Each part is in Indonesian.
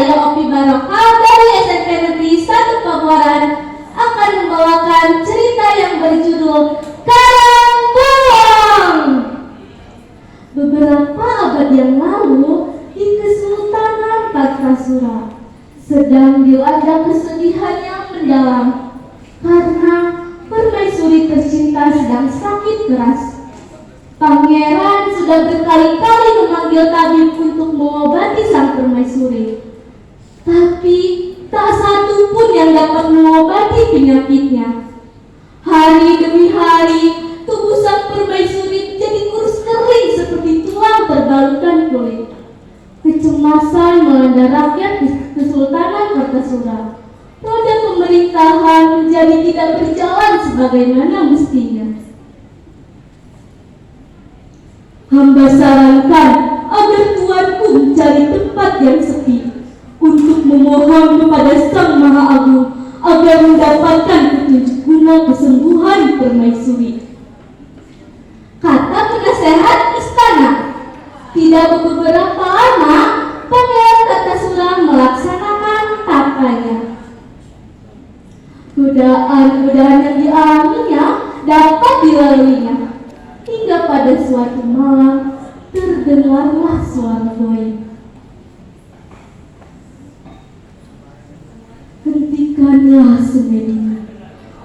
saya Opi Barokah dari SMP Negeri 1 Pabuaran akan membawakan cerita yang berjudul Karang Boong. Beberapa abad yang lalu di Kesultanan Kartasura sedang dilanda kesedihan yang mendalam karena permaisuri tercinta sedang sakit keras. Pangeran sudah berkali-kali memanggil tabib untuk mengobati sang permaisuri, tapi tak satu pun yang dapat mengobati penyakitnya. Hari demi hari, tubuh sang permaisuri jadi kurus kering seperti tulang terbalutkan kulit. Kecemasan melanda rakyat di Kesultanan Kartasura. Roda pemerintahan menjadi tidak berjalan sebagaimana mestinya. Hamba sarankan agar tuanku mencari tempat yang sepi untuk memohon kepada Sang Maha Agung agar mendapatkan petunjuk guna kesembuhan permaisuri, kata penasehat istana. Tidak beberapa lama, Pangeran Kartasura melaksanakan tapanya. Godaan-godaan yang dialaminya dapat dilaluinya. Hingga pada suatu malam terdengarlah suara goib. Hentikanlah semedi,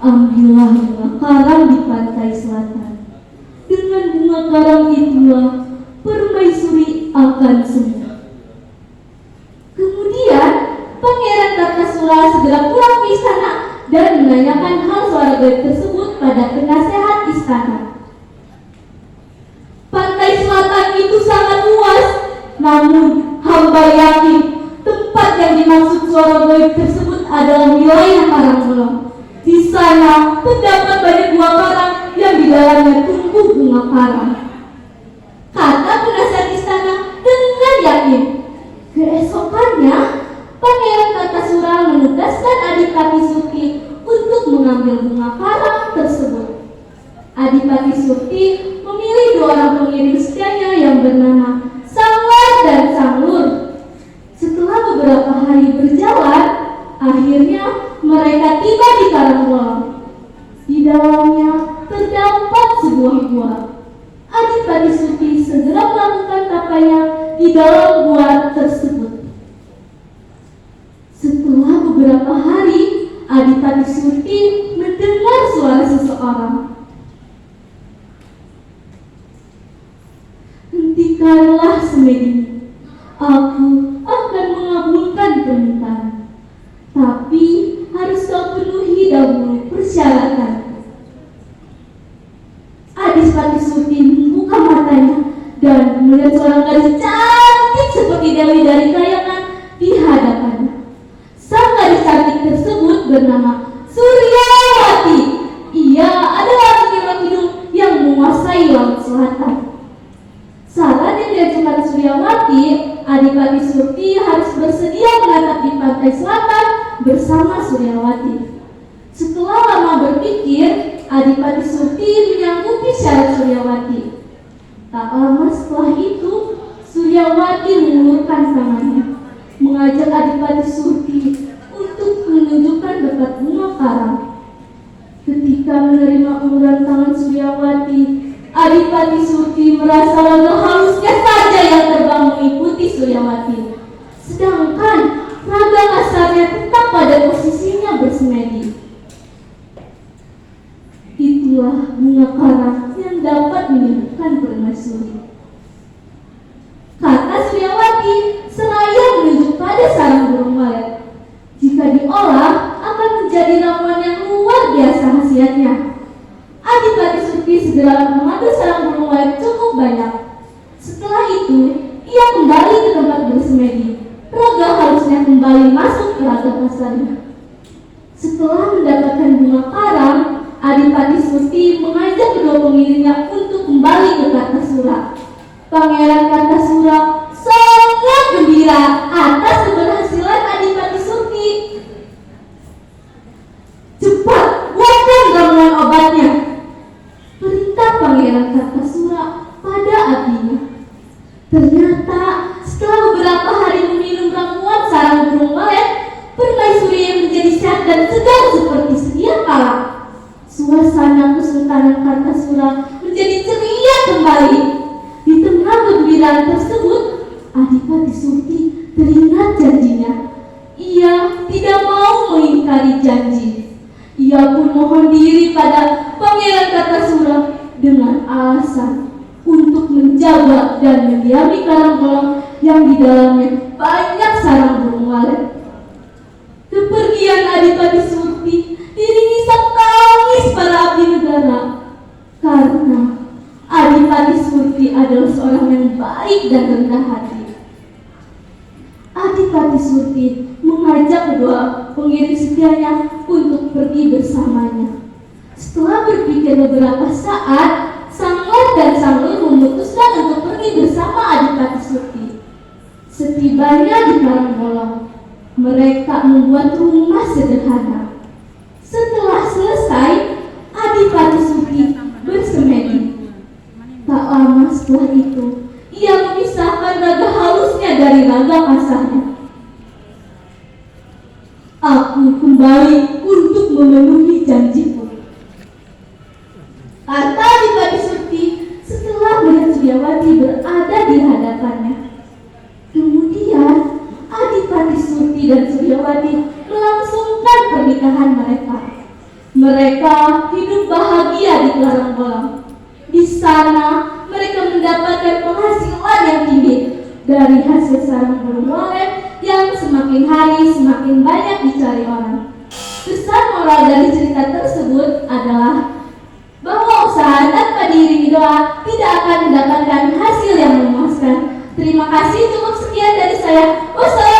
ambillah bunga karang di pantai selatan. Dengan bunga karang itulah permaisuri akan sembuh. Kemudian Pangeran Kartasura segera pulang ke istana dan menanyakan hal suara goib tersebut pada penasehat istana. Pantai selatan itu sangat luas, namun hamba yakin tempat yang dimaksud suara goib tersebut adalah wilayah Karangbolong. Di sana terdapat banyak buah karang yang di dalamnya tumbuh bunga karang, kata penasehat istana dengan yakin. Keesokannya, Pangeran Kartasura menugaskan Adipati Surti untuk mengambil bunga karang tersebut. Adipati Surti memilih 2 orang pengiring setianya yang bernama Sanglar dan Sanglur. Setelah beberapa hari berjalan, akhirnya mereka tiba di Karangbolong. Di dalamnya terdapat sebuah gua. Adipati Surti segera melakukan tapanya di dalam gua tersebut. Setelah beberapa hari, Adipati Surti mendengar suara seseorang. Hentikanlah semedi, aku akan mengabulkan permintaan, tapi harus kau penuhi dahulu persyaratan. Adipati Surti membuka matanya dan melihat seorang gadis cantik seperti Dewi dari Kayangan di hadapannya. Sang gadis cantik tersebut bernama Suryawati. Ia adalah laki-laki hidung yang menguasai laut selatan. Saat yang diajukan Suryawati, Adipati Surti harus bersedia menetap di pantai selatan bersama Suryawati. Setelah lama berpikir, Adipati Surti menyanggupi syarat Suryawati. Tak lama setelah itu, Suryawati mengulurkan tangannya, mengajak Adipati Surti untuk menunjukkan dekat bunga karang. Ketika menerima uluran tangan Suryawati, Adipati Surti merasa raga halusnya saja yang terbang mengikuti Suryawati, sedangkan raga kasarnya tetap pada posisinya bersemedi. Itulah bunga karang yang dapat menyembuhkan permaisuri, kata Suryawati seraya menunjuk pada sarang burung walet. Jika diolah akan menjadi ramuan yang luar biasa khasiatnya. Adipati Surti segera mengambil sarang burung walet cukup banyak. Setelah itu, ia kembali ke tempat bersemedi. Raga halusnya kembali masuk ke raga kasarnya. Setelah mendapatkan bunga karang, Adipati Surti mengajak kedua pengiringnya untuk kembali ke Kartasura. Pangeran Kartasura sangat gembira atas keberhasilan Adipati Surti. Cepat, buatkan ramuan obatnya, perintah Pangeran Kartasura pada abinya. Ternyata setelah beberapa hari meminum ramuan sarang Kartasura menjadi ceria kembali. Di tengah kegembiraan tersebut, Adipati Surti teringat janjinya. Ia tidak mau mengingkari janji. Ia pun mohon diri pada Pangeran Kartasura dengan alasan untuk menjaga dan mendiami karang-karang yang di dalamnya banyak sarang burung walet. Kepergian Adipati Surti diiringi isak tangis para abdi negara, karena Adipati Surti adalah seorang yang baik dan rendah hati. Adipati Surti mengajak kedua pengiring setianya untuk pergi bersamanya. Setelah berpikir beberapa saat, Sanggar dan Sanglur memutuskan untuk pergi bersama Adipati Surti. Setibanya di Karangbolong, mereka membuat rumah sederhana. Setelah selesai, Adipati Surti bersemedi. Tak lama setelah itu, ia memisahkan raga halusnya dari raga kasarnya. Aku kembali untuk memenuhi janjiku, kata Adipati Surti setelah melihat Suryawati berada di hadapannya. Kemudian Adipati Surti dan Suryawati melangsungkan pernikahan mereka. Mereka hidup bahagia di Karangbolong. Di sana mereka mendapatkan penghasilan yang tinggi dari hasil sarang burung walet yang semakin hari semakin banyak dicari orang. Pesan moral dari cerita tersebut adalah bahwa usaha tanpa diiringi doa tidak akan mendapatkan hasil yang memuaskan. Terima kasih, cukup sekian dari saya. Wassalamualaikum.